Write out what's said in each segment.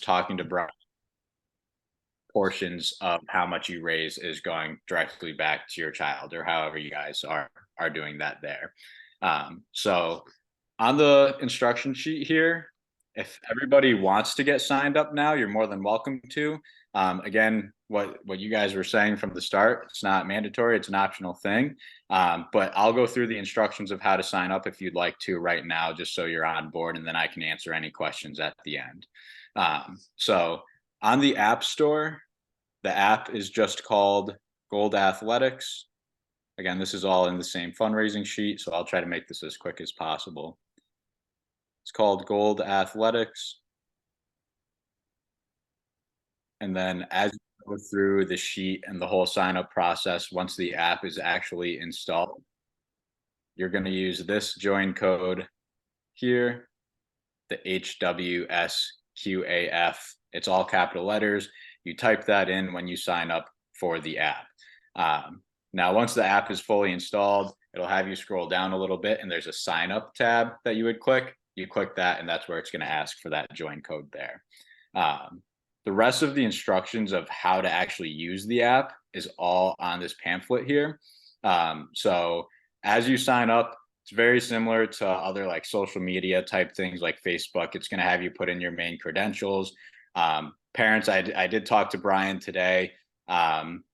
talking to Brian, portions of how much you raise is going directly back to your child, or however you guys are doing that there. So on the instruction sheet here, if everybody wants to get signed up now, you're more than welcome to. Again, what you guys were saying from the start, it's not mandatory, it's an optional thing. But I'll go through the instructions of how to sign up if you'd like to right now, just so you're on board, and then I can answer any questions at the end. So on the App Store, the app is just called Gold Athletics. Again, this is all in the same fundraising sheet, so I'll try to make this as quick as possible. It's called Gold Athletics. And then as you go through the sheet and the whole sign up process, once the app is actually installed, you're going to use this join code here, the HWSQAF. It's all capital letters. You type that in when you sign up for the app. Now, once the app is fully installed, it'll have you scroll down a little bit, and there's a sign up tab that you would click. You click that, and that's where it's going to ask for that join code there. The rest of the instructions of how to actually use the app is all on this pamphlet here. So as you sign up, it's very similar to other like social media type things like Facebook. It's going to have you put in your main credentials. Parents, I did talk to Brian today.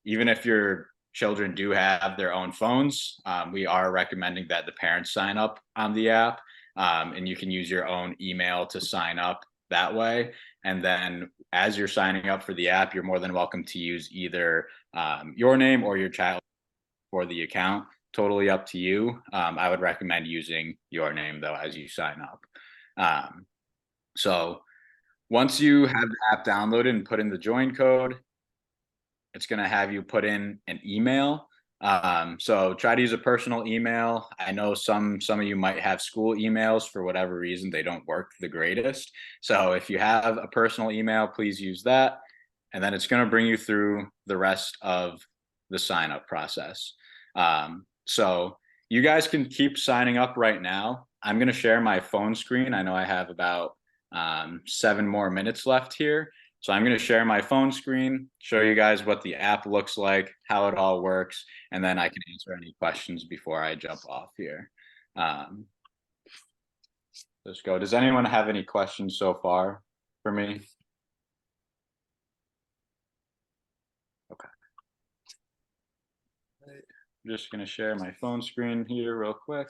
Even if your children do have their own phones, we are recommending that the parents sign up on the app, and you can use your own email to sign up that way. And then as you're signing up for the app, you're more than welcome to use either your name or your child for the account. Totally up to you. I would recommend using your name though as you sign up. So once you have the app downloaded and put in the join code, it's going to have you put in an email. So try to use a personal email. I know some of you might have school emails. For whatever reason, they don't work the greatest. So if you have a personal email, please use that. And then it's going to bring you through the rest of the sign up process. So you guys can keep signing up right now. I'm going to share my phone screen. I know I have about 7 more minutes left here. So I'm going to share my phone screen, show you guys what the app looks like, how it all works, and then I can answer any questions before I jump off here. Let's go. Does anyone have any questions so far for me? Okay. I'm just going to share my phone screen here real quick.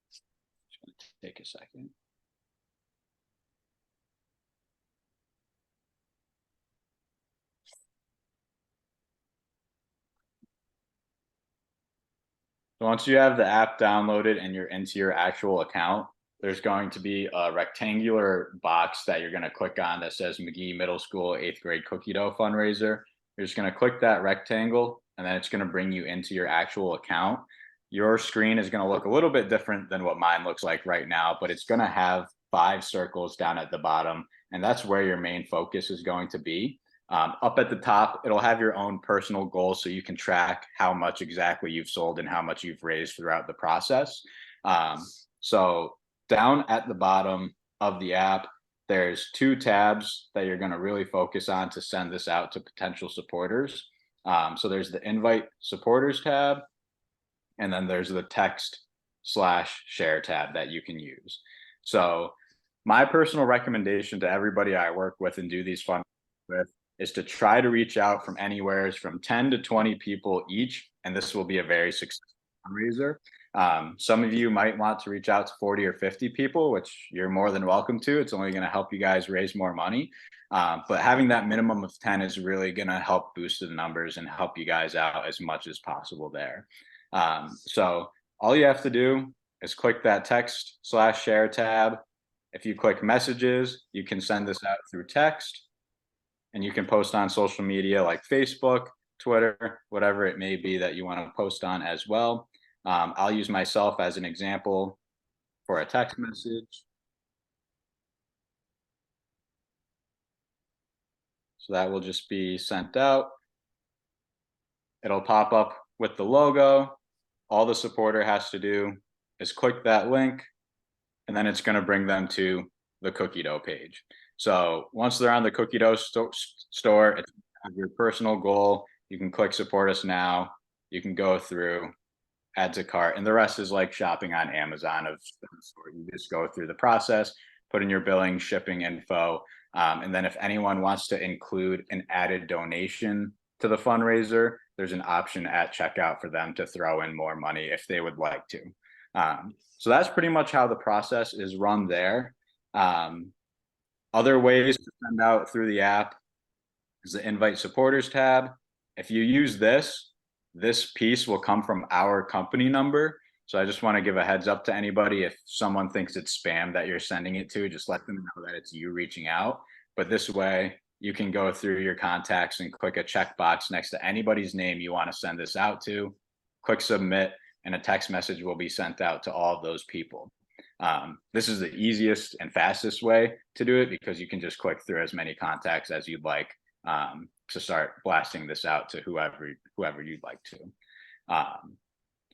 It's going to take a second. So once you have the app downloaded and you're into your actual account, there's going to be a rectangular box that you're going to click on that says McGee Middle School 8th grade cookie dough fundraiser. You're just going to click that rectangle, and then it's going to bring you into your actual account. Your screen is going to look a little bit different than what mine looks like right now, but it's going to have 5 circles down at the bottom, and that's where your main focus is going to be. Up at the top, it'll have your own personal goals so you can track how much exactly you've sold and how much you've raised throughout the process. So down at the bottom of the app, there's 2 tabs that you're going to really focus on to send this out to potential supporters. So there's the invite supporters tab, and then there's the text/share tab that you can use. So my personal recommendation to everybody I work with and do these fun with is to try to reach out from anywhere from 10 to 20 people each, and this will be a very successful fundraiser. Some of you might want to reach out to 40 or 50 people, which you're more than welcome to. It's only going to help you guys raise more money. But having that minimum of 10 is really going to help boost the numbers and help you guys out as much as possible there. So all you have to do is click that text/share tab. If you click messages, you can send this out through text, and you can post on social media like Facebook, Twitter, whatever it may be that you want to post on as well. I'll use myself as an example for a text message. So that will just be sent out. It'll pop up with the logo. All the supporter has to do is click that link, and then it's going to bring them to the cookie dough page. So once they're on the cookie dough store, it's your personal goal. You can click support us now. You can go through, add to cart, and the rest is like shopping on Amazon of sort. You just go through the process, put in your billing, shipping info, and then if anyone wants to include an added donation to the fundraiser, there's an option at checkout for them to throw in more money if they would like to. So that's pretty much how the process is run there. Other ways to send out through the app is the invite supporters tab. If you use this piece will come from our company number. So I just want to give a heads up to anybody. If someone thinks it's spam that you're sending it to, just let them know that it's you reaching out. But this way you can go through your contacts and click a checkbox next to anybody's name you want to send this out to, click submit, and a text message will be sent out to all of those people. This is the easiest and fastest way to do it because you can just click through as many contacts as you'd like to start blasting this out to whoever you'd like to.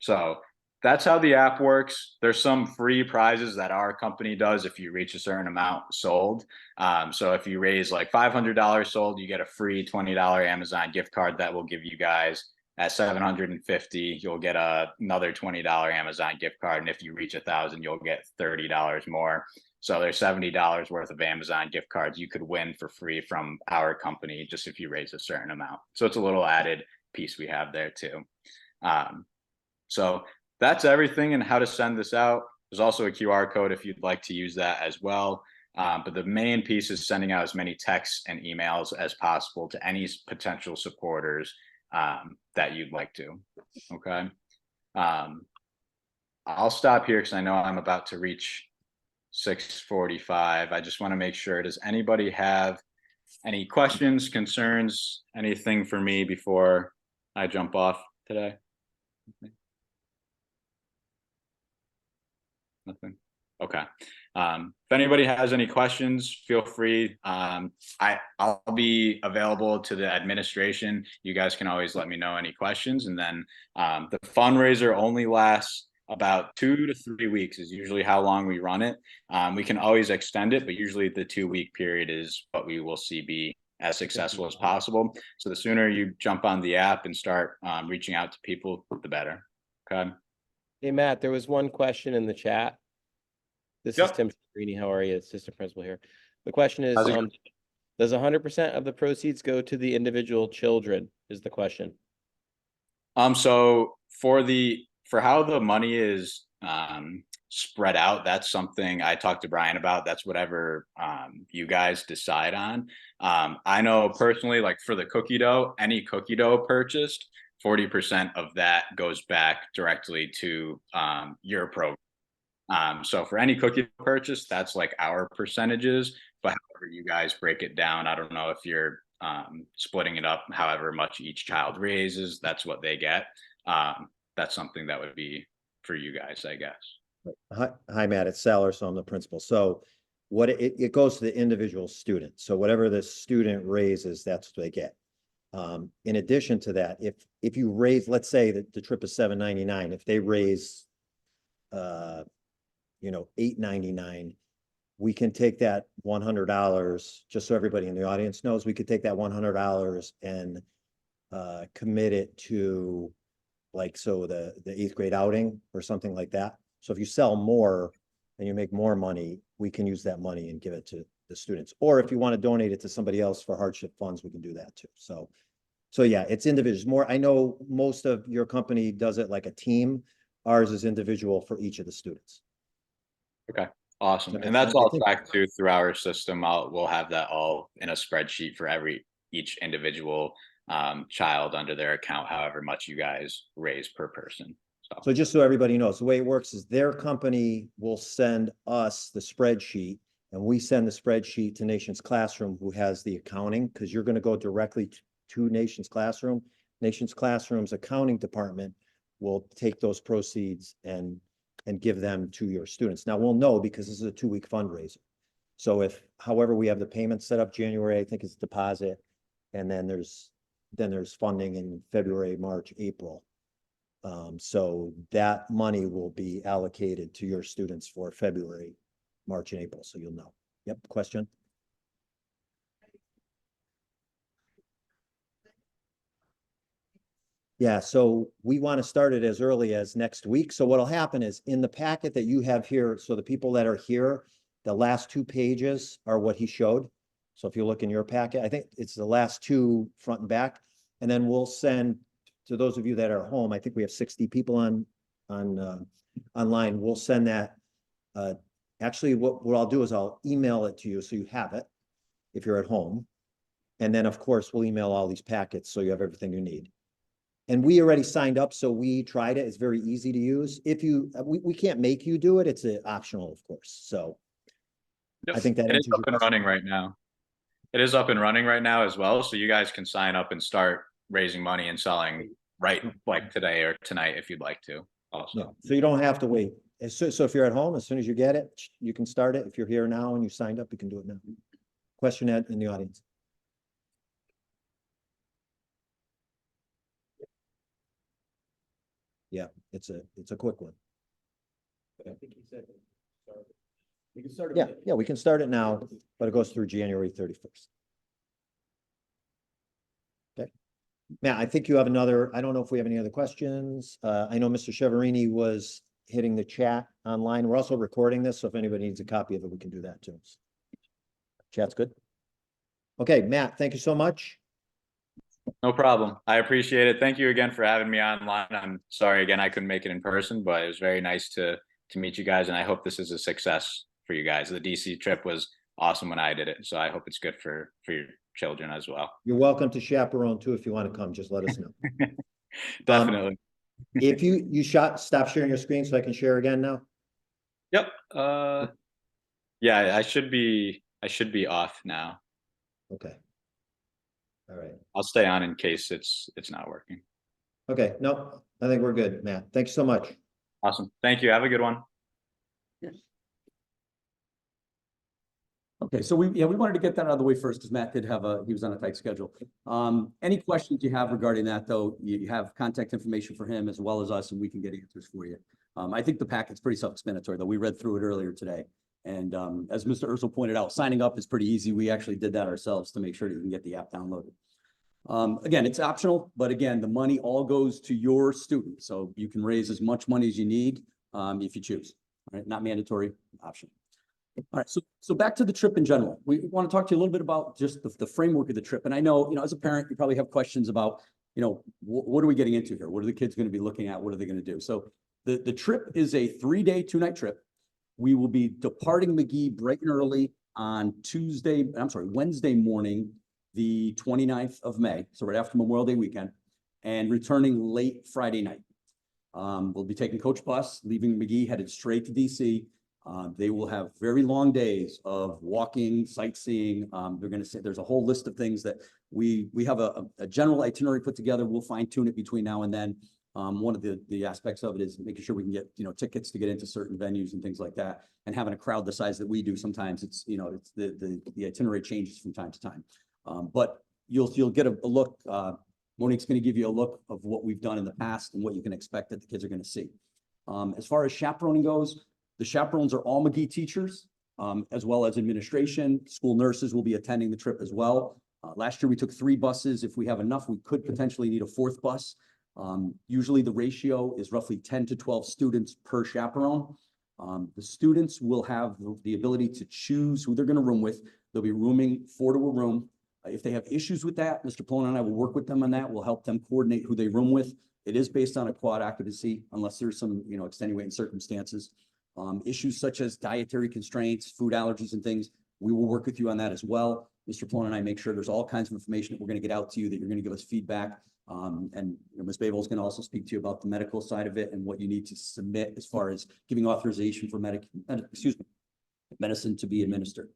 So that's how the app works. There's some free prizes that our company does if you reach a certain amount sold. So if you raise like $500 sold, you get a free $20 Amazon gift card that will give you guys. At 750, you'll get another $20 Amazon gift card. And if you reach 1,000, you'll get $30 more. So there's $70 worth of Amazon gift cards you could win for free from our company just if you raise a certain amount. So it's a little added piece we have there too. So that's everything and how to send this out. There's also a QR code if you'd like to use that as well. But the main piece is sending out as many texts and emails as possible to any potential supporters that you'd like to. Okay. I'll stop here because I know I'm about to reach 6:45. I just want to make sure, does anybody have any questions, concerns, anything for me before I jump off today? Nothing. Okay. If anybody has any questions, feel free. I'll be available to the administration. You guys can always let me know any questions. And then the fundraiser only lasts about 2 to 3 weeks is usually how long we run it. We can always extend it, but usually the 2-week period is what we will see be as successful as possible. So the sooner you jump on the app and start reaching out to people, the better. Okay. Hey, Matt, there was one question in the chat. This is Tim Greeny. How are you? Assistant principal here. The question is, does 100% of the proceeds go to the individual children is the question. So for how the money is spread out, that's something I talked to Brian about. That's whatever you guys decide on. I know personally, like for the cookie dough, any cookie dough purchased, 40% of that goes back directly to your program. So for any cookie purchase, that's like our percentages, but however you guys break it down, I don't know if you're splitting it up, however much each child raises, that's what they get. That's something that would be for you guys, I guess. Hi, Matt, it's Saller, so I'm the principal. So what it goes to the individual student. So whatever the student raises, that's what they get. In addition to that, if you raise, let's say that the trip is $7.99, if they raise $8.99, we can take that $100, just so everybody in the audience knows, we could take that $100 and commit it to the 8th grade outing or something like that. So if you sell more and you make more money, we can use that money and give it to the students. Or if you want to donate it to somebody else for hardship funds, we can do that too. So yeah, it's individual. I know most of your company does it like a team. Ours is individual for each of the students. Okay, awesome. And that's all tracked through our system. We'll have that all in a spreadsheet for each individual child under their account, however much you guys raise per person. So just so everybody knows, the way it works is their company will send us the spreadsheet and we send the spreadsheet to Nation's Classroom, who has the accounting, because you're going to go directly to Nation's Classroom. Nation's Classroom's accounting department will take those proceeds and give them to your students. Now we'll know because this is a 2-week fundraiser. So however we have the payment set up, January, I think it's deposit, and then there's funding in February, March, April. So that money will be allocated to your students for February, March, and April. So you'll know. Yep, question? Yeah, so we want to start it as early as next week. So what'll happen is in the packet that you have here, so the people that are here, the last 2 pages are what he showed. So if you look in your packet, I think it's the last 2 front and back. And then we'll send to those of you that are home, I think we have 60 people online. We'll send that. Actually, what I'll do is I'll email it to you so you have it if you're at home. And then, of course, we'll email all these packets so you have everything you need. And we already signed up, so we tried it. It's very easy to use. If you, we can't make you do it. It's optional, of course. So I think that it is answers your up and question. running right now. It is up and running right now as well. So you guys can sign up and start raising money and selling right like today or tonight if you'd like to. Also, Yeah, so you don't have to wait. So if you're at home, as soon as you get it, you can start it. If you're here now and you signed up, you can do it now. Question in the audience. Yeah, it's a quick one. I think he said we can start. Yeah, we can start it now, but it goes through January 31st. Okay. Matt, I think you have another, I don't know if we have any other questions. I know Mr. Cheverini was hitting the chat online. We're also recording this, so if anybody needs a copy of it, we can do that too. Chat's good. Okay, Matt, thank you so much. no problem. I appreciate it. Thank you again for having me online. I'm sorry again I couldn't make it in person, but it was very nice to meet you guys, and I hope this is a success for you guys. The DC trip was awesome when I did it, so I hope it's good for your children as well. You're welcome to chaperone too if you want to come. Just let us know. Definitely. If you stop sharing your screen so I can share again now. Yep. Yeah, I should be off now. Okay. All right. I'll stay on in case it's not working. Okay. No, I think we're good, Matt. Thank you so much. Awesome. Thank you. Have a good one. Okay, so we wanted to get that out of the way first because Matt did have he was on a tight schedule. Any questions you have regarding that though, you have contact information for him as well as us, and we can get answers for you. I think the packet's pretty self-explanatory though. We read through it earlier today. And as Mr. Ursel pointed out, signing up is pretty easy. We actually did that ourselves to make sure that you can get the app downloaded. Again, it's optional, but again, the money all goes to your student. So you can raise as much money as you need if you choose, all right? Not mandatory, option. All right, so back to the trip in general. We want to talk to you a little bit about just the framework of the trip. And I know, as a parent, you probably have questions about, what are we getting into here? What are the kids going to be looking at? What are they going to do? So the trip is a 3-day, 2-night trip. We will be departing McGee bright and early on Wednesday morning, the 29th of May. So right after Memorial Day weekend, and returning late Friday night. We'll be taking coach bus, leaving McGee, headed straight to DC. They will have very long days of walking, sightseeing. They're going to say there's a whole list of things that we have a general itinerary put together. We'll fine tune it between now and then. One of the aspects of it is making sure we can get, tickets to get into certain venues and things like that. And having a crowd the size that we do, sometimes it's, it's the itinerary changes from time to time. But you'll get a look. Monique's going to give you a look of what we've done in the past and what you can expect that the kids are going to see. As far as chaperoning goes, the chaperones are all McGee teachers, as well as administration. School nurses will be attending the trip as well. Last year, we took 3 buses. If we have enough, we could potentially need a 4th bus. Usually the ratio is roughly 10 to 12 students per chaperone. The students will have the ability to choose who they're going to room with. They'll be rooming 4 to a room. If they have issues with that, Mr. Pullen and I will work with them on that. We'll help them coordinate who they room with. It is based on a quad occupancy, unless there's some, extenuating circumstances. Issues such as dietary constraints, food allergies and things, we will work with you on that as well. Mr. Pullen and I make sure there's all kinds of information that we're going to get out to you, that you're going to give us feedback. And Ms. Babel is going to also speak to you about the medical side of it and what you need to submit as far as giving authorization for medicine to be administered.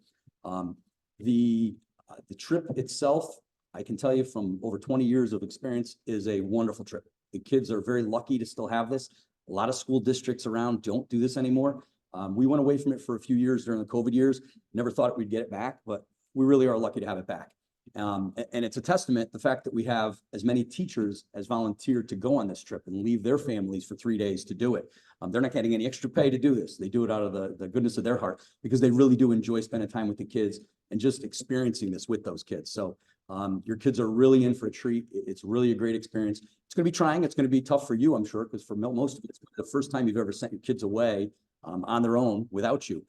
The trip itself, I can tell you from over 20 years of experience, is a wonderful trip. The kids are very lucky to still have this. A lot of school districts around don't do this anymore. We went away from it for a few years during the COVID years. Never thought we'd get it back, but we really are lucky to have it back. And it's a testament, the fact that we have as many teachers as volunteered to go on this trip and leave their families for 3 days to do it. They're not getting any extra pay to do this. They do it out of the goodness of their heart because they really do enjoy spending time with the kids and just experiencing this with those kids. So your kids are really in for a treat. It's really a great experience. It's going to be trying. It's going to be tough for you, I'm sure, because for most of it, it's the first time you've ever sent your kids away on their own without you.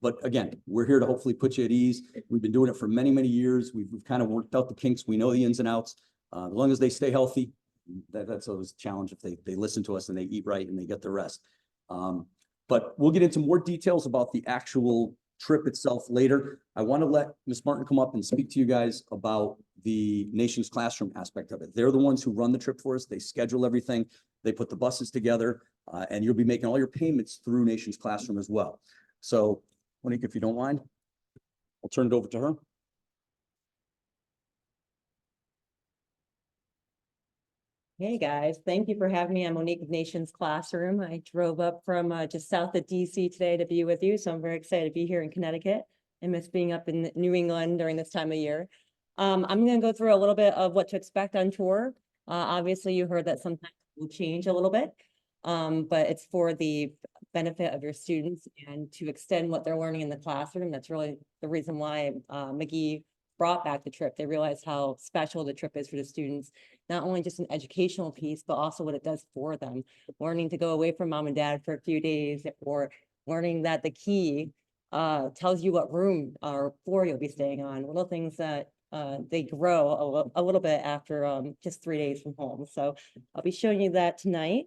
But again, we're here to hopefully put you at ease. We've been doing it for many, many years. We've kind of worked out the kinks. We know the ins and outs. As long as they stay healthy, that's always a challenge if they listen to us and they eat right and they get the rest. But we'll get into more details about the actual trip itself later. I want to let Ms. Martin come up and speak to you guys about the Nation's Classroom aspect of it. They're the ones who run the trip for us. They schedule everything. They put the buses together, and you'll be making all your payments through Nation's Classroom as well. So, Monique, if you don't mind, I'll turn it over to her. Hey guys, thank you for having me. I'm Monique of Nation's Classroom. I drove up from just south of DC today to be with you, so I'm very excited to be here in Connecticut and miss being up in New England during this time of year. I'm going to go through a little bit of what to expect on tour. Obviously, you heard that sometimes it will change a little bit, but it's for the benefit of your students and to extend what they're learning in the classroom. That's really the reason why McGee brought back the trip. They realized how special the trip is for the students, not only just an educational piece, but also what it does for them. Learning to go away from mom and dad for a few days, or learning that the key tells you what room or floor you'll be staying on. Little things that they grow a little bit after just 3 days from home. So I'll be showing you that tonight.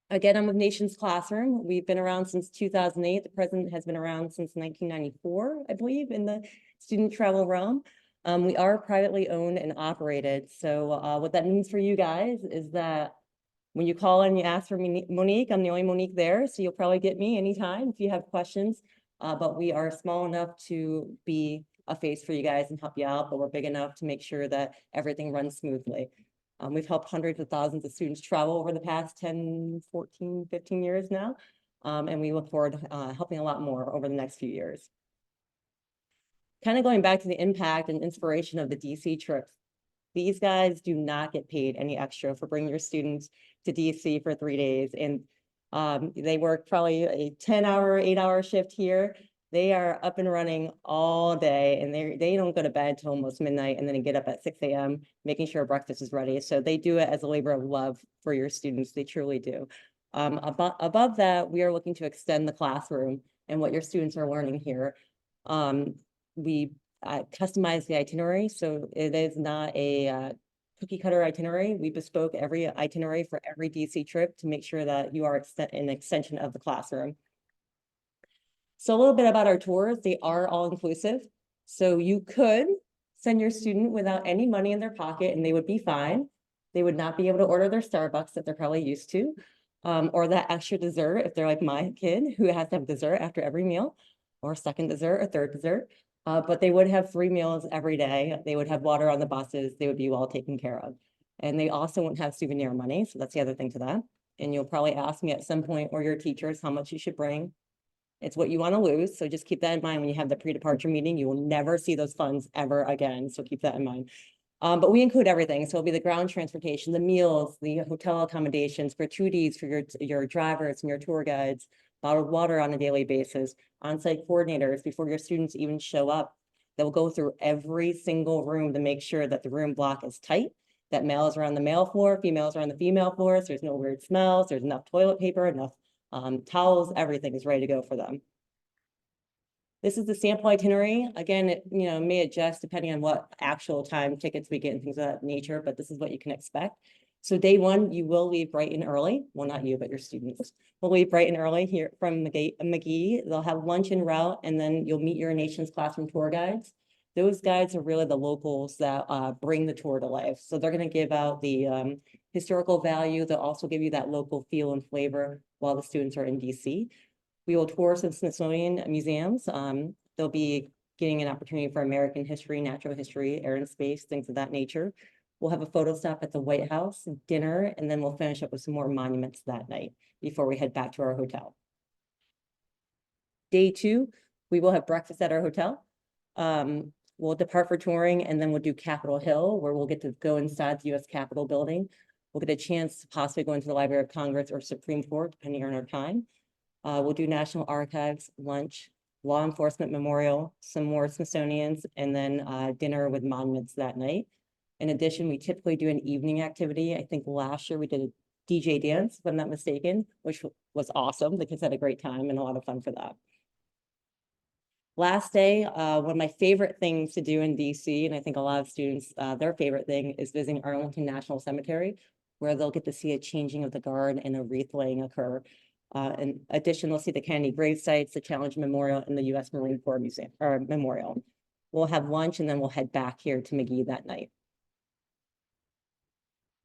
Again, I'm with Nation's Classroom. We've been around since 2008. The president has been around since 1994, I believe, in the student travel realm. We are privately owned and operated. So what that means for you guys is that when you call and you ask for Monique, I'm the only Monique there. So you'll probably get me anytime if you have questions. But we are small enough to be a face for you guys and help you out, but we're big enough to make sure that everything runs smoothly. We've helped hundreds of thousands of students travel over the past 10, 14, 15 years now. And we look forward to helping a lot more over the next few years. Kind of going back to the impact and inspiration of the DC trips. These guys do not get paid any extra for bringing your students to DC for 3 days. And they work probably a 10-hour, 8-hour shift here. They are up and running all day, and they don't go to bed till almost midnight, and then get up at 6 a.m. making sure breakfast is ready. So they do it as a labor of love for your students. They truly do. Above that, we are looking to extend the classroom and what your students are learning here. We customize the itinerary, so it is not a cookie cutter itinerary. We bespoke every itinerary for every DC trip to make sure that you are an extension of the classroom. So a little bit about our tours. They are all inclusive. So you could send your student without any money in their pocket and they would be fine. They would not be able to order their Starbucks that they're probably used to, or that extra dessert if they're like my kid who has to have dessert after every meal, or second dessert or third dessert. But they would have 3 meals every day. They would have water on the buses. They would be well taken care of. And they also wouldn't have souvenir money. So that's the other thing to that. And you'll probably ask me at some point, or your teachers, how much you should bring. It's what you want to lose. So just keep that in mind when you have the pre-departure meeting. You will never see those funds ever again. So keep that in mind. But we include everything. So it'll be the ground transportation, the meals, the hotel accommodations, gratuities for your drivers and your tour guides, bottled water on a daily basis, on-site coordinators before your students even show up. They'll go through every single room to make sure that the room block is tight, that males are on the male floor, females are on the female floor. So there's no weird smells. There's enough toilet paper, enough towels, everything is ready to go for them. This is the sample itinerary. Again, it may adjust depending on what actual time tickets we get and things of that nature, but this is what you can expect. So day 1, you will leave bright and early. Well, not you, but your students will leave bright and early here from McGee. They'll have lunch en route, and then you'll meet your Nation's Classroom tour guides. Those guides are really the locals that bring the tour to life. So they're going to give out the historical value. They'll also give you that local feel and flavor while the students are in DC. We will tour some Smithsonian museums. They'll be getting an opportunity for American history, natural history, air and space, things of that nature. We'll have a photo stop at the White House, dinner, and then we'll finish up with some more monuments that night before we head back to our hotel. Day 2, we will have breakfast at our hotel. We'll depart for touring and then we'll do Capitol Hill, where we'll get to go inside the US Capitol building. We'll get a chance to possibly go into the Library of Congress or Supreme Court, depending on our time. We'll do National Archives, lunch, Law Enforcement Memorial, some more Smithsonian's, and then dinner with monuments that night. In addition, we typically do an evening activity. I think last year we did a DJ dance, if I'm not mistaken, which was awesome. The kids had a great time and a lot of fun for that. Last day, one of my favorite things to do in DC, and I think a lot of students, their favorite thing is visiting Arlington National Cemetery, where they'll get to see a changing of the guard and a wreath laying occur. In addition, they'll see the Kennedy grave sites, the Challenge Memorial, and the US Marine Corps Museum or Memorial. We'll have lunch and then we'll head back here to McGee that night.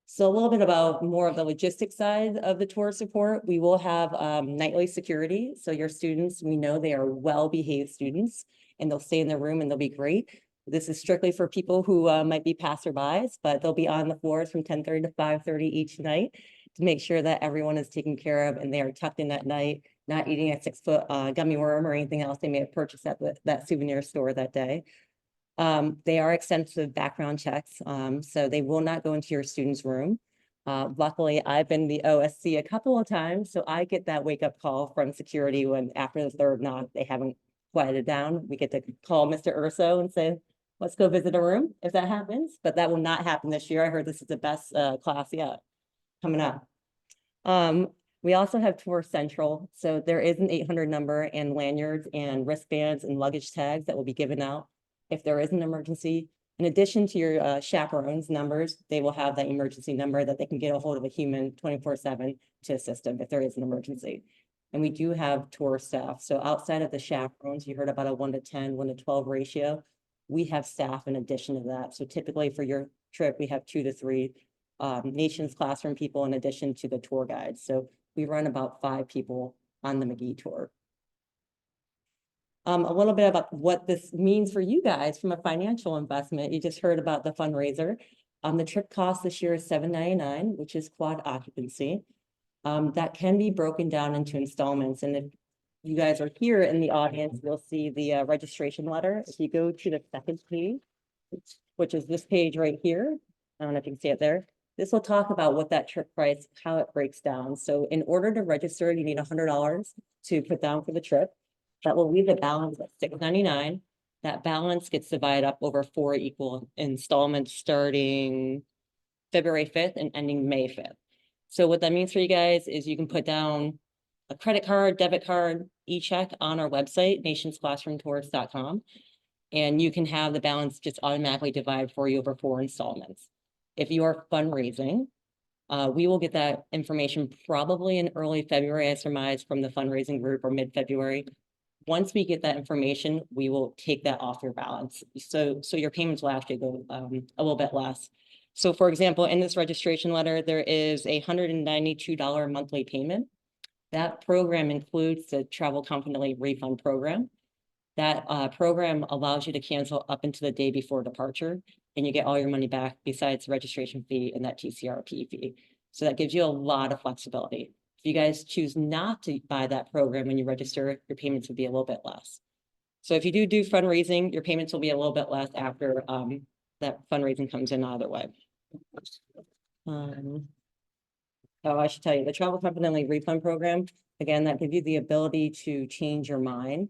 So a little bit about more of the logistics side of the tour support. We will have nightly security. So your students, we know they are well-behaved students and they'll stay in their room and they'll be great. This is strictly for people who might be passerbys, but they'll be on the floors from 10:30 to 5:30 each night to make sure that everyone is taken care of and they are tucked in at night, not eating a 6-foot gummy worm or anything else they may have purchased at that souvenir store that day. They are extensive background checks, so they will not go into your student's room. Luckily, I've been the OSC a couple of times, so I get that wake-up call from security when after the third knock, they haven't quieted down. We get to call Mr. Urso and say, let's go visit a room if that happens, but that will not happen this year. I heard this is the best class yet coming up. We also have Tour Central, so there is an 800 number and lanyards and wristbands and luggage tags that will be given out if there is an emergency. In addition to your chaperones numbers, they will have that emergency number that they can get a hold of a human 24/7 to assist them if there is an emergency. And we do have tour staff. So outside of the chaperones, you heard about a 1-to-10, 1-to-12 ratio. We have staff in addition to that. So typically for your trip, we have 2 to 3 Nations Classroom people in addition to the tour guides. So we run about 5 people on the McGee tour. A little bit about what this means for you guys from a financial investment. You just heard about the fundraiser. The trip cost this year is $799, which is quad occupancy. That can be broken down into installments. And if you guys are here in the audience, you'll see the registration letter. If you go to the second page, which is this page right here, I don't know if you can see it there. This will talk about what that trip price, how it breaks down. So in order to register, you need $100 to put down for the trip. That will leave the balance at $699. That balance gets divided up over 4 equal installments starting February 5th and ending May 5th. So what that means for you guys is you can put down a credit card, debit card, e-check on our website, nationsclassroomtours.com, and you can have the balance just automatically divided for you over 4 installments. If you are fundraising, we will get that information probably in early February, I surmise, from the fundraising group or mid-February. Once we get that information, we will take that off your balance. So your payments will actually go a little bit less. So for example, in this registration letter, there is a $192 monthly payment. That program includes the travel confidently refund program. That program allows you to cancel up into the day before departure, and you get all your money back besides the registration fee and that TCRP fee. So that gives you a lot of flexibility. If you guys choose not to buy that program when you register, your payments will be a little bit less. So if you do fundraising, your payments will be a little bit less after that fundraising comes in either way. Oh, I should tell you, the travel confidently refund program, again, that gives you the ability to change your mind.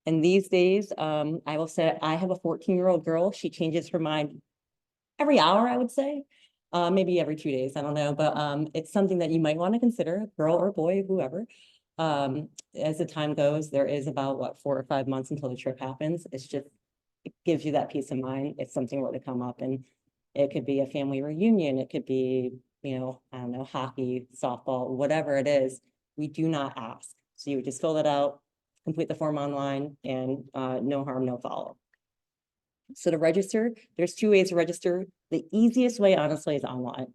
And these days, I will say I have a 14-year-old girl. She changes her mind every hour, I would say. Maybe every 2 days, I don't know, but it's something that you might want to consider, girl or boy, whoever. As the time goes, there is about, what, 4 or 5 months until the trip happens. It's just, it gives you that peace of mind if something were to come up, and it could be a family reunion. It could be, you know, I don't know, hockey, softball, whatever it is. We do not ask. So you would just fill that out, complete the form online, and no harm, no foul. So to register, there's 2 ways to register. The easiest way, honestly, is online.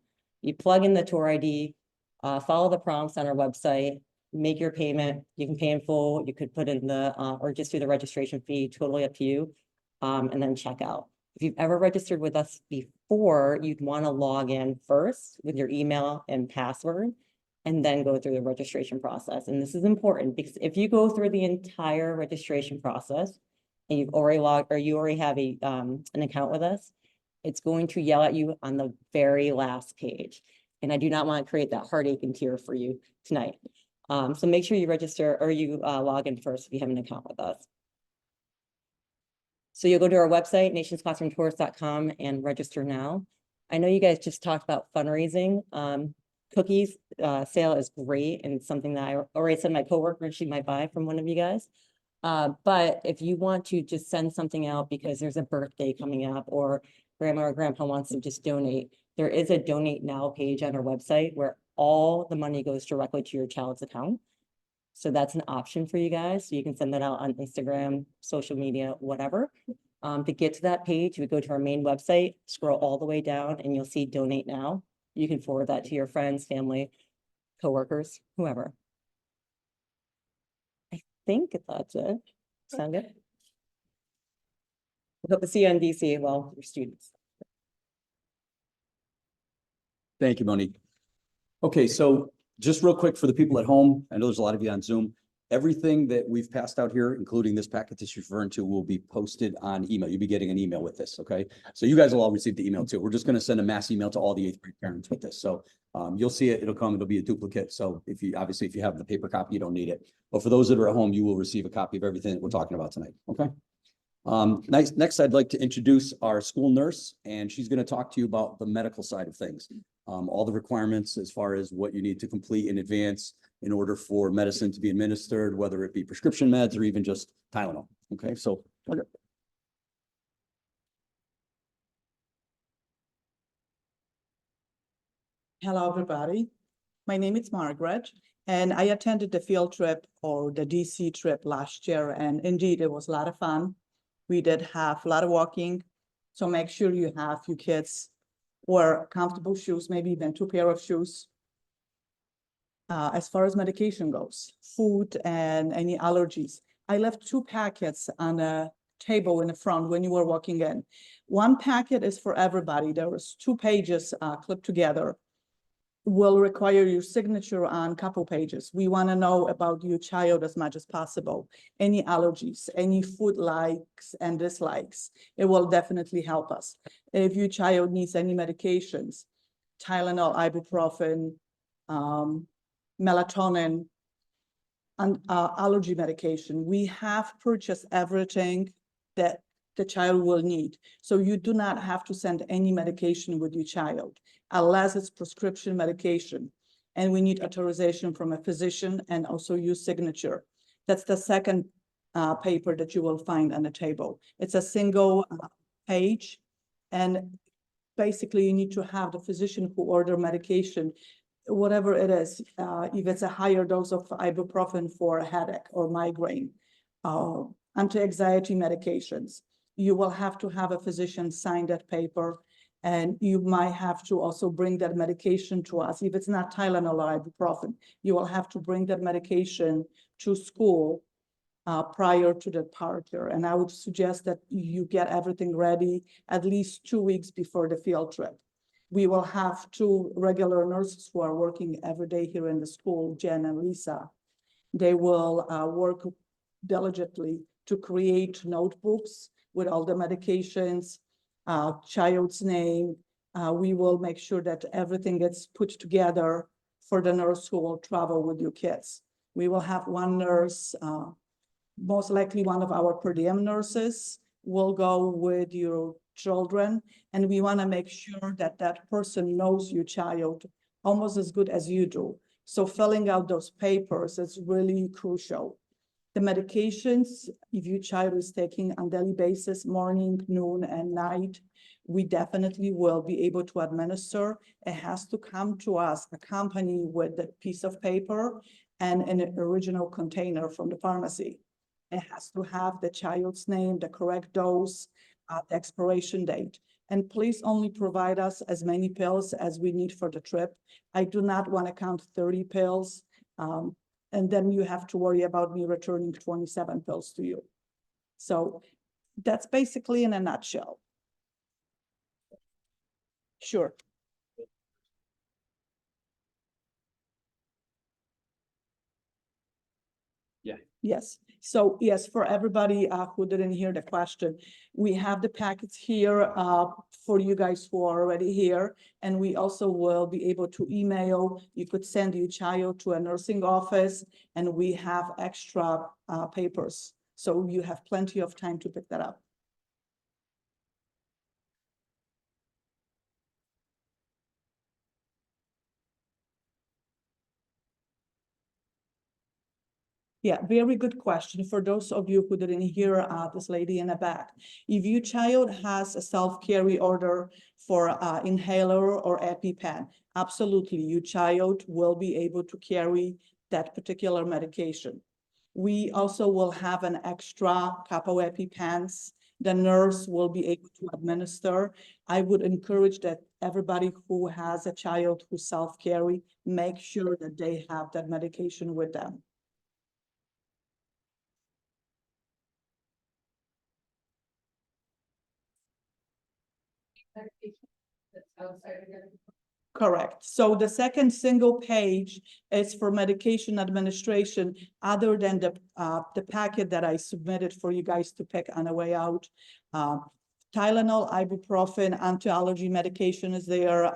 You plug in the tour ID, follow the prompts on our website, make your payment. You can pay in full. You could put in the, or just do the registration fee, totally up to you, and then check out. If you've ever registered with us before, you'd want to log in first with your email and password, and then go through the registration process. And this is important because if you go through the entire registration process and you've already logged, or you already have an account with us, it's going to yell at you on the very last page. And I do not want to create that heartache and tear for you tonight. So make sure you register or you log in first if you have an account with us. So you'll go to our website, nationsclassroomtours.com, and register now. I know you guys just talked about fundraising. Cookies sale is great, and it's something that I already said my coworker she might buy from one of you guys. But if you want to just send something out because there's a birthday coming up or grandma or grandpa wants to just donate, there is a donate now page on our website where all the money goes directly to your child's account. So that's an option for you guys. So you can send that out on Instagram, social media, whatever. To get to that page, you would go to our main website, scroll all the way down, and you'll see donate now. You can forward that to your friends, family, coworkers, whoever. I think that's it. Sound good? Hope to see you on DC, well, your students. Thank you, Monique. Okay, so just real quick for the people at home, I know there's a lot of you on Zoom. Everything that we've passed out here, including this packet that you're referring to, will be posted on email. You'll be getting an email with this, okay? So you guys will all receive the email too. We're just going to send a mass email to all the 8th grade parents with this. So you'll see it, it'll come, it'll be a duplicate. So if you, obviously, if you have the paper copy, you don't need it. But for those that are at home, you will receive a copy of everything that we're talking about tonight, okay? Next, I'd like to introduce our school nurse, and she's going to talk to you about the medical side of things. All the requirements as far as what you need to complete in advance in order for medicine to be administered, whether it be prescription meds or even just Tylenol. Okay, so. Okay. Hello, everybody. My name is Margaret, and I attended the field trip or the DC trip last year, and indeed it was a lot of fun. We did have a lot of walking, so make sure you have your kids wear comfortable shoes, maybe even 2 pair of shoes. As far as medication goes, food and any allergies, I left 2 packets on a table in the front when you were walking in. One packet is for everybody. There was 2 pages clipped together. Will require your signature on a couple pages. We want to know about your child as much as possible. Any allergies, any food likes and dislikes. It will definitely help us. If your child needs any medications, Tylenol, ibuprofen, melatonin, and allergy medication, we have purchased everything that the child will need. So you do not have to send any medication with your child unless it's prescription medication. And we need authorization from a physician and also your signature. That's the second paper that you will find on the table. It's a single page. And basically you need to have the physician who order medication, whatever it is, if it's a higher dose of ibuprofen for a headache or migraine, anti-anxiety medications, you will have to have a physician sign that paper, and you might have to also bring that medication to us. If it's not Tylenol or ibuprofen, you will have to bring that medication to school prior to the departure. And I would suggest that you get everything ready at least 2 weeks before the field trip. We will have 2 regular nurses who are working every day here in the school, Jen and Lisa. They will work diligently to create notebooks with all the medications, child's name. We will make sure that everything gets put together for the nurse who will travel with your kids. We will have 1 nurse, most likely one of our per diem nurses will go with your children, and we want to make sure that that person knows your child almost as good as you do. So filling out those papers is really crucial. The medications, if your child is taking on daily basis, morning, noon, and night, we definitely will be able to administer. It has to come to us, accompanied with a piece of paper and an original container from the pharmacy. It has to have the child's name, the correct dose, the expiration date. And please only provide us as many pills as we need for the trip. I do not want to count 30 pills. And then you have to worry about me returning 27 pills to you. So that's basically in a nutshell. Sure. Yes. So yes, for everybody who didn't hear the question, we have the packets here for you guys who are already here. And we also will be able to email. You could send your child to a nursing office and we have extra papers. So you have plenty of time to pick that up. Yeah, very good question. For those of you who didn't hear this lady in the back, if your child has a self-carry order for inhaler or EpiPen, absolutely, your child will be able to carry that particular medication. We also will have an extra couple EpiPens. The nurse will be able to administer. I would encourage that everybody who has a child who self-carry, make sure that they have that medication with them. Correct. So the second single page is for medication administration, other than the packet that I submitted for you guys to pick on the way out. Tylenol, ibuprofen, anti-allergy medication is there.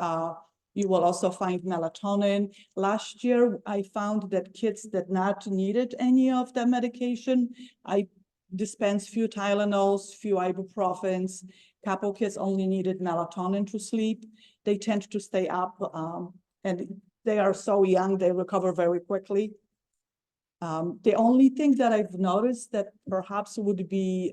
You will also find melatonin. Last year, I found that kids did not needed any of the medication. I dispensed few Tylenols, few ibuprofens. Couple kids only needed melatonin to sleep. They tend to stay up and they are so young, they recover very quickly. The only thing that I've noticed that perhaps would be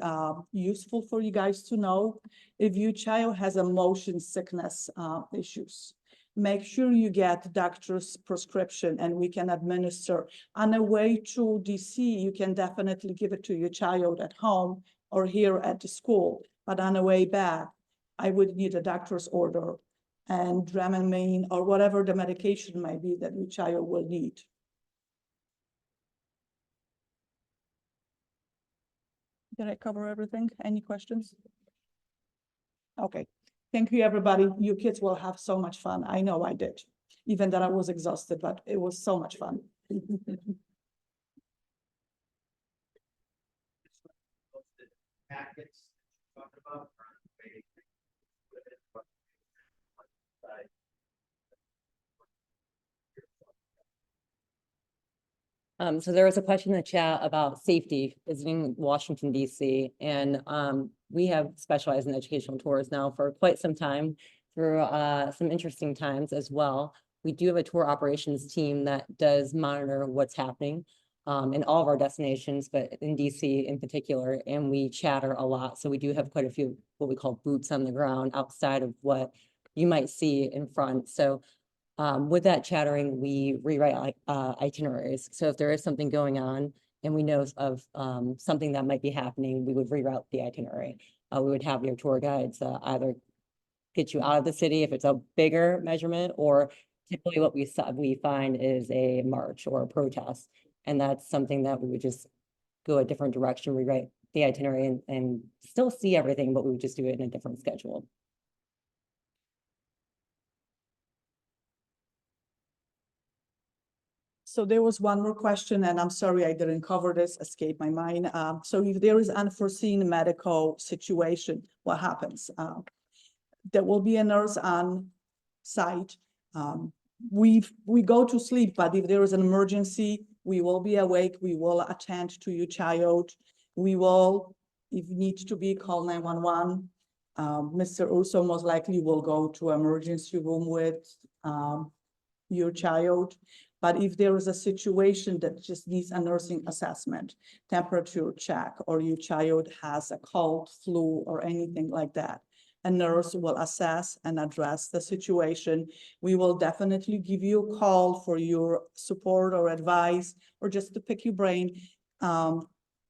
useful for you guys to know, if your child has a motion sickness issues, make sure you get doctor's prescription and we can administer. On the way to DC, you can definitely give it to your child at home or here at the school. But on the way back, I would need a doctor's order and Dramamine or whatever the medication might be that your child will need. Did I cover everything? Any questions? Okay, thank you, everybody. You kids will have so much fun. I know I did, even that I was exhausted, but it was so much fun. Packets talked about. So there was a question in the chat about safety visiting Washington, DC. And we have specialized in educational tours now for quite some time through some interesting times as well. We do have a tour operations team that does monitor what's happening in all of our destinations, but in DC in particular, and we chatter a lot. So we do have quite a few what we call boots on the ground outside of what you might see in front. So with that chattering, we rewrite itineraries. So if there is something going on and we know of something that might be happening, we would reroute the itinerary. We would have your tour guides either get you out of the city if it's a bigger measurement, or typically what we find is a march or a protest. And that's something that we would just go a different direction, rewrite the itinerary and still see everything, but we would just do it in a different schedule. So there was one more question, and I'm sorry I didn't cover this, escaped my mind. So if there is unforeseen medical situation, what happens? There will be a nurse on site. We go to sleep, but if there is an emergency, we will be awake. We will attend to your child. We will, if need to be, call 911. Mr. Urso most likely will go to emergency room with your child. But if there is a situation that just needs a nursing assessment, temperature check, or your child has a cold, flu, or anything like that, a nurse will assess and address the situation. We will definitely give you a call for your support or advice, or just to pick your brain.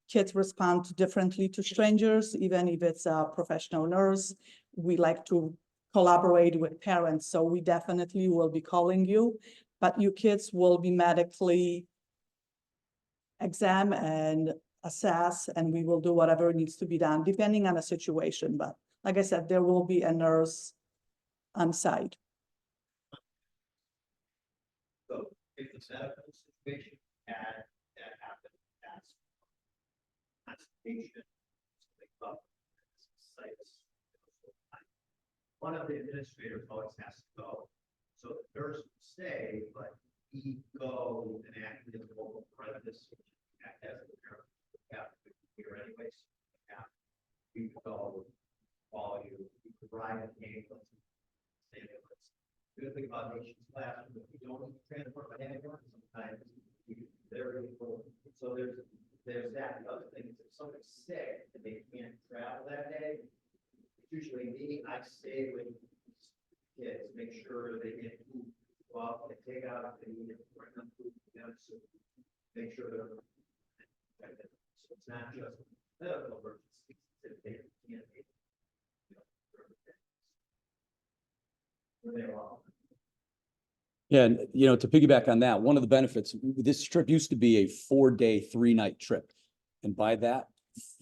Kids respond differently to strangers, even if it's a professional nurse. We like to collaborate with parents, so we definitely will be calling you, but your kids will be medically examined and assessed, and we will do whatever needs to be done, depending on the situation. But like I said, there will be a nurse on site. So if the medical situation had that happened, that's One of the administrators always has to go. So the nurse will stay, but he go and act as a local apprentice, act as a parent. Yeah, here anyways. Yeah. We could go, follow you, we could ride an ambulance. Good thing about nation's classroom, if we don't transport by ambulance, sometimes they're really cool. So there's that. The other thing is if somebody's sick and they can't travel that day, usually me, I stay with kids, make sure they get food, go out and take out if they need it, bring them food, so make sure they're. So it's not just medical emergencies, if they can't. They're all. Yeah, and to piggyback on that, one of the benefits, this trip used to be a 4-day, 3-night trip. And by that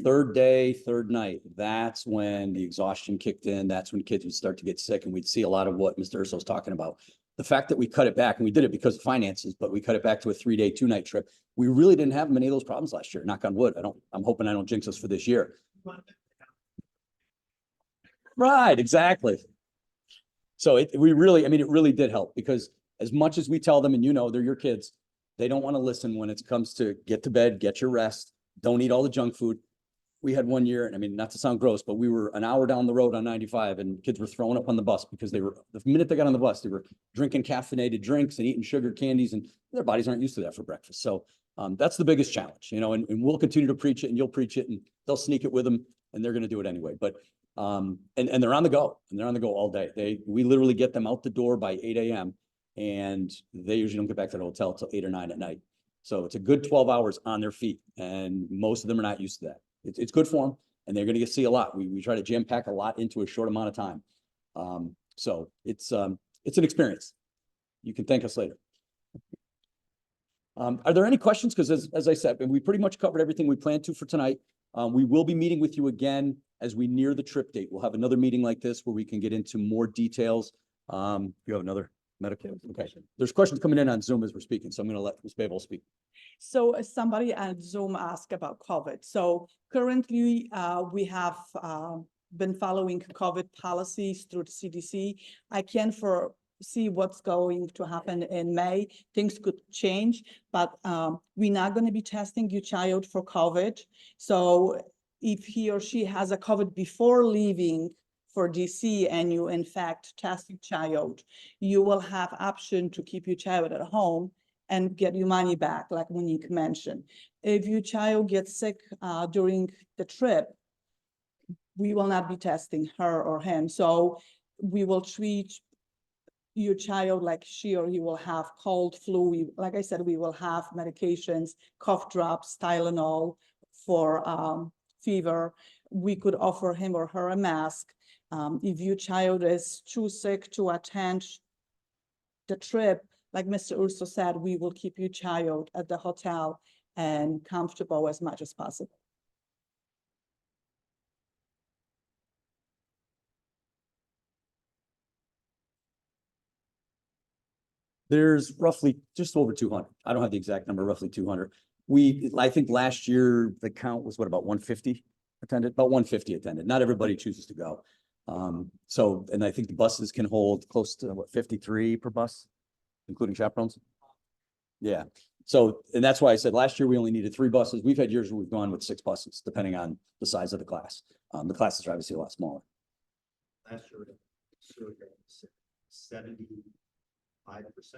third day, third night, that's when the exhaustion kicked in. That's when kids would start to get sick, and we'd see a lot of what Mr. Urso was talking about. The fact that we cut it back, and we did it because of finances, but we cut it back to a 3-day, 2-night trip. We really didn't have many of those problems last year. Knock on wood. I'm hoping I don't jinx us for this year. Right, exactly. So it really did help, because as much as we tell them, and they're your kids, they don't want to listen when it comes to get to bed, get your rest, don't eat all the junk food. We had one year, and I mean, not to sound gross, but we were an hour down the road on 95 and kids were throwing up on the bus because the minute they got on the bus, they were drinking caffeinated drinks and eating sugar candies, and their bodies aren't used to that for breakfast. So that's the biggest challenge, and we'll continue to preach it, and you'll preach it, and they'll sneak it with them, and they're going to do it anyway. But and they're on the go, all day. We literally get them out the door by 8 a.m. and they usually don't get back to the hotel till 8 or 9 at night. So it's a good 12 hours on their feet, and most of them are not used to that. It's good for them, and they're going to see a lot. We try to jam pack a lot into a short amount of time. So it's an experience. You can thank us later. Are there any questions? Because as I said, we pretty much covered everything we planned to for tonight. We will be meeting with you again as we near the trip date. We'll have another meeting like this where we can get into more details. You have another medical? Okay. There's questions coming in on Zoom as we're speaking, so I'm going to let Ms. Babel speak. So somebody on Zoom asked about COVID. So currently we have been following COVID policies through the CDC. I can't foresee what's going to happen in May. Things could change, but we're not going to be testing your child for COVID. So if he or she has a COVID before leaving for DC and you in fact test your child, you will have option to keep your child at home and get your money back, like Monique mentioned. If your child gets sick during the trip, we will not be testing her or him. So we will treat your child like she or he will have cold, flu. Like I said, we will have medications, cough drops, Tylenol for fever. We could offer him or her a mask. If your child is too sick to attend the trip, like Mr. Urso said, we will keep your child at the hotel and comfortable as much as possible. There's roughly just over 200. I don't have the exact number, roughly 200. I think last year the count was about 150 attended, about 150 attended. Not everybody chooses to go. And I think the buses can hold close to 53 per bus, including chaperones. Yeah. So, and that's why I said last year we only needed 3 buses. We've had years where we've gone with 6 buses, depending on the size of the class. The classes are obviously a lot smaller. Last year, 75%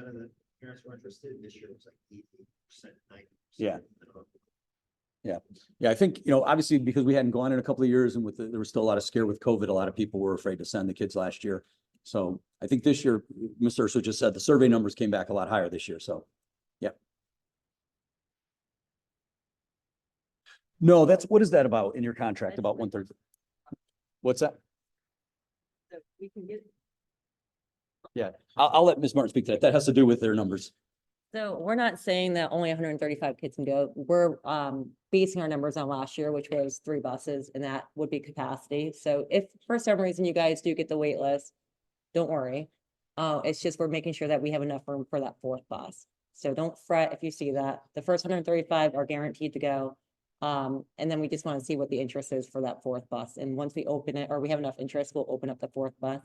of the parents were interested. This year it was like 80%, 90%. Yeah. Yeah. I think, obviously because we hadn't gone in a couple of years and there was still a lot of scare with COVID, a lot of people were afraid to send the kids last year. So I think this year, Mr. Urso just said the survey numbers came back a lot higher this year. So, yeah. No, what is that about in your contract about 1/3? What's that? So we can get. Yeah, I'll let Ms. Martin speak to that. That has to do with their numbers. So we're not saying that only 135 kids can go. We're basing our numbers on last year, which was 3 buses, and that would be capacity. So if for some reason you guys do get the wait list, don't worry. It's just we're making sure that we have enough room for that 4th bus. So don't fret if you see that. The first 135 are guaranteed to go. And then we just want to see what the interest is for that fourth bus. And once we open it, or we have enough interest, we'll open up the fourth bus.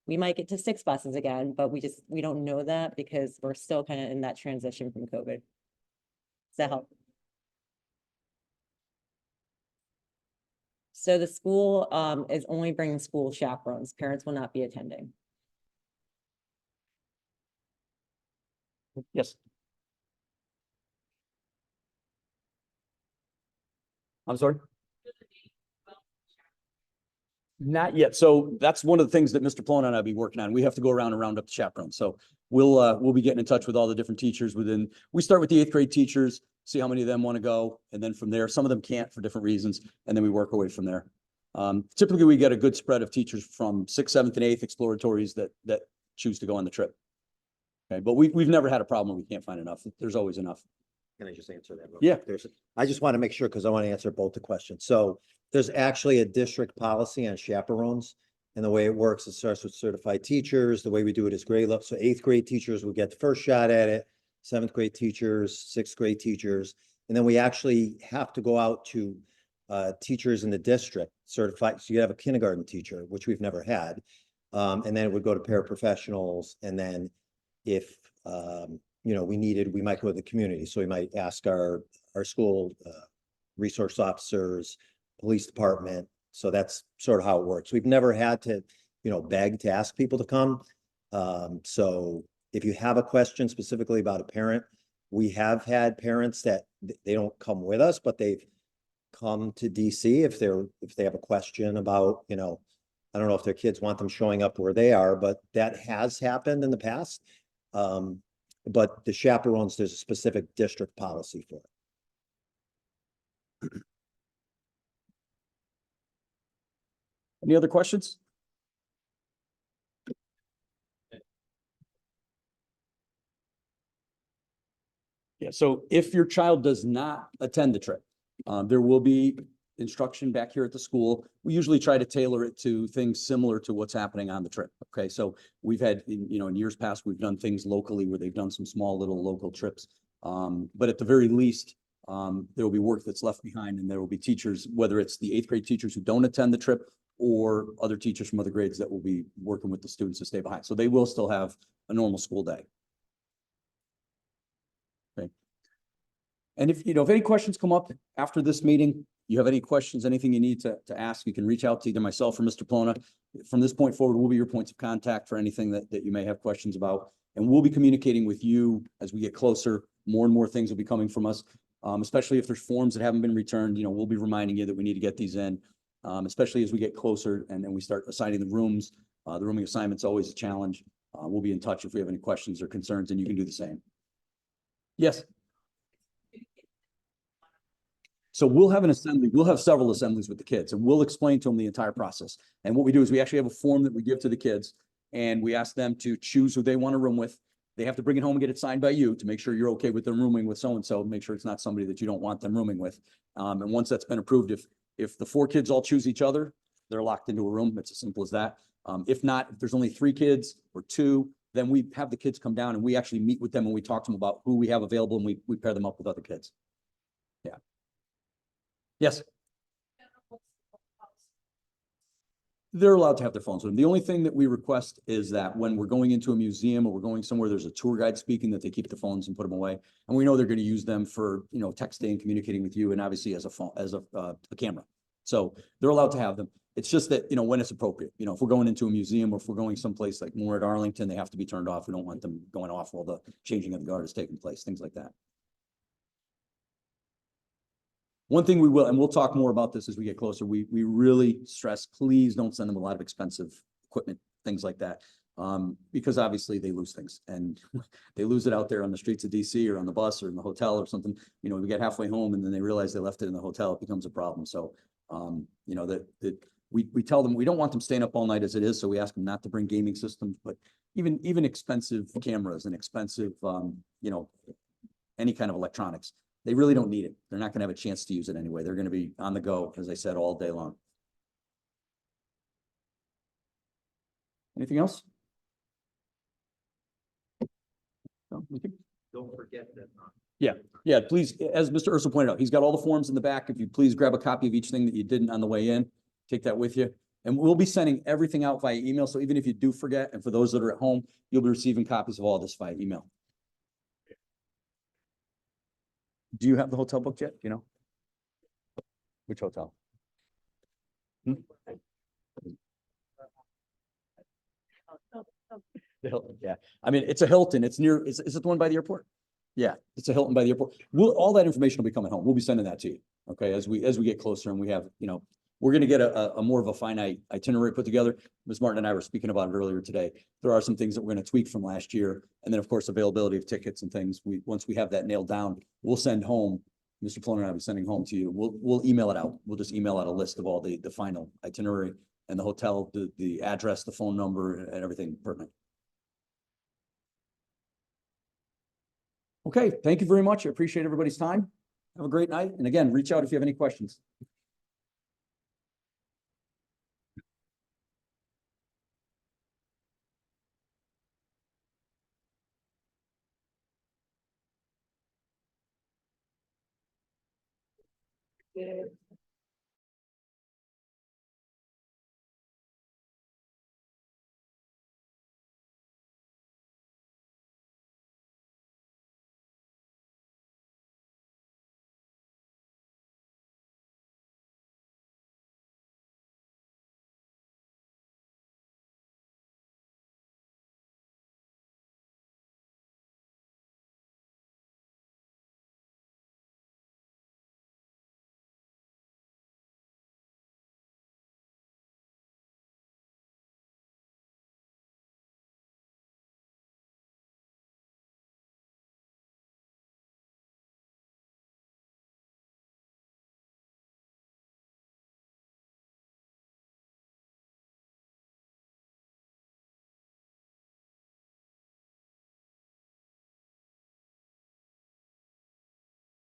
We might get to 6 buses again, but we don't know that because we're still kind of in that transition from COVID. Does that help? So the school is only bringing school chaperones. Parents will not be attending. Yes. I'm sorry? Not yet. So that's one of the things that Mr. Plone and I'll be working on. We have to go around and round up the chaperones. So we'll be getting in touch with all the different teachers within, we start with the 8th grade teachers, see how many of them want to go. And then from there, some of them can't for different reasons. And then we work away from there. Typically we get a good spread of teachers from 6th, 7th, and 8th exploratories that choose to go on the trip. Okay. But we've never had a problem where we can't find enough. There's always enough. Can I just answer that? Yeah. I just want to make sure, because I want to answer both the questions. So there's actually a district policy on chaperones. And the way it works, it starts with certified teachers. The way we do it is grade level. So 8th grade teachers will get the first shot at it, 7th grade teachers, 6th grade teachers. And then we actually have to go out to teachers in the district certified. So you have a kindergarten teacher, which we've never had. And then it would go to paraprofessionals. And then if, we might go to the community. So we might ask our school resource officers, police department. So that's sort of how it works. We've never had to, beg to ask people to come. So if you have a question specifically about a parent, we have had parents that they don't come with us, but they've come to DC if they have a question about, I don't know if their kids want them showing up where they are, but that has happened in the past. But the chaperones, there's a specific district policy for it. Any other questions? Yeah, so if your child does not attend the trip, there will be instruction back here at the school. We usually try to tailor it to things similar to what's happening on the trip. Okay, so we've had, in years past, we've done things locally where they've done some small little local trips. But at the very least, there will be work that's left behind, and there will be teachers, whether it's the 8th grade teachers who don't attend the trip or other teachers from other grades that will be working with the students to stay behind. So they will still have a normal school day. Okay. And if any questions come up after this meeting, you have any questions, anything you need to ask, you can reach out to either myself or Mr. Plona. From this point forward, we'll be your points of contact for anything that you may have questions about. And we'll be communicating with you as we get closer. More and more things will be coming from us, especially if there's forms that haven't been returned. We'll be reminding you that we need to get these in, especially as we get closer and we start assigning the rooms. The rooming assignment's always a challenge. We'll be in touch if we have any questions or concerns, and you can do the same. Yes. So we'll have an assembly, we'll have several assemblies with the kids, and we'll explain to them the entire process. And what we do is we actually have a form that we give to the kids, and we ask them to choose who they want to room with. They have to bring it home and get it signed by you to make sure you're okay with them rooming with so-and-so, make sure it's not somebody that you don't want them rooming with. And once that's been approved, if the 4 kids all choose each other, they're locked into a room. It's as simple as that. If not, if there's only 3 kids or 2, then we have the kids come down and we actually meet with them and we talk to them about who we have available, and we pair them up with other kids. Yeah. Yes. They're allowed to have their phones with them. The only thing that we request is that when we're going into a museum or we're going somewhere, there's a tour guide speaking, that they keep the phones and put them away. And we know they're going to use them for, texting, communicating with you, and obviously as a phone, as a camera. So they're allowed to have them. It's just that, when it's appropriate, if we're going into a museum or if we're going someplace like more at Arlington, they have to be turned off. We don't want them going off while the changing of the guard is taking place, things like that. One thing we will, and we'll talk more about this as we get closer, we really stress, please don't send them a lot of expensive equipment, things like that. Because obviously they lose things, and they lose it out there on the streets of DC or on the bus or in the hotel or something. We get halfway home and then they realize they left it in the hotel. It becomes a problem. So, we tell them we don't want them staying up all night as it is. So we ask them not to bring gaming systems, but even expensive cameras and expensive, any kind of electronics. They really don't need it. They're not going to have a chance to use it anyway. They're going to be on the go, as I said, all day long. Anything else? No, Don't forget that Yeah, please, as Mr. Urso pointed out, he's got all the forms in the back. If you please grab a copy of each thing that you didn't on the way in, take that with you. And we'll be sending everything out via email. So even if you do forget, and for those that are at home, you'll be receiving copies of all this via email. Do you have the hotel booked yet? Do you know? Which hotel? Hmm? The Hilton, yeah. I mean, it's a Hilton. It's near, is it the one by the airport? Yeah, it's a Hilton by the airport. All that information will be coming home. We'll be sending that to you. Okay, as we get closer and we have, we're gonna get a more of a finite itinerary put together. Ms. Martin and I were speaking about it earlier today. There are some things that we're gonna tweak from last year. And then, of course, availability of tickets and things. Once we have that nailed down, we'll send home. Mr. Plone and I will be sending home to you. We'll email it out. We'll just email out a list of all the final itinerary and the hotel, the address, the phone number, and everything pertinent. Okay, thank you very much. I appreciate everybody's time. Have a great night. And again, reach out if you have any questions.